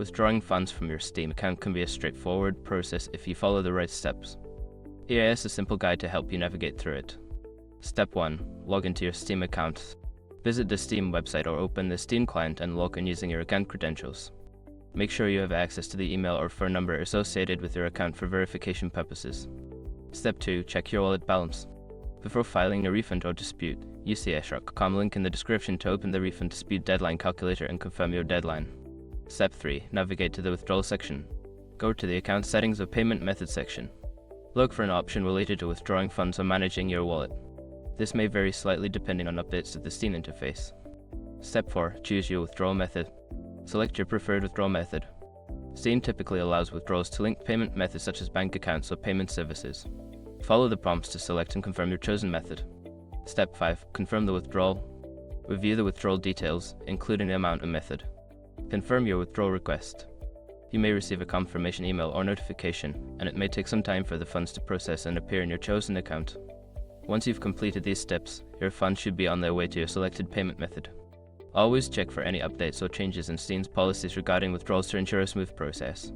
Withdrawing funds from your Steam account can be a straightforward process if you follow the right steps. Here is a simple guide to help you navigate through it. Step 1. Log into your Steam account. Visit the Steam website or open the Steam client and log in using your account credentials. Make sure you have access to the email or phone number associated with your account for verification purposes. Step 2. Check your wallet balance. Before filing a refund or dispute, use the Escrow.com link in the description to open the refund dispute deadline calculator and confirm your deadline. Step 3. Navigate to the withdrawal section. Go to the account settings or payment method section. Look for an option related to withdrawing funds or managing your wallet. This may vary slightly depending on updates to the Steam interface. Step 4. Choose your withdrawal method. Select your preferred withdrawal method. Steam typically allows withdrawals to linked payment methods such as bank accounts or payment services. Follow the prompts to select and confirm your chosen method. Step 5. Confirm the withdrawal. Review the withdrawal details, including the amount and method. Confirm your withdrawal request. You may receive a confirmation email or notification, and it may take some time for the funds to process and appear in your chosen account. Once you've completed these steps, your funds should be on their way to your selected payment method. Always check for any updates or changes in Steam's policies regarding withdrawals to ensure a smooth process.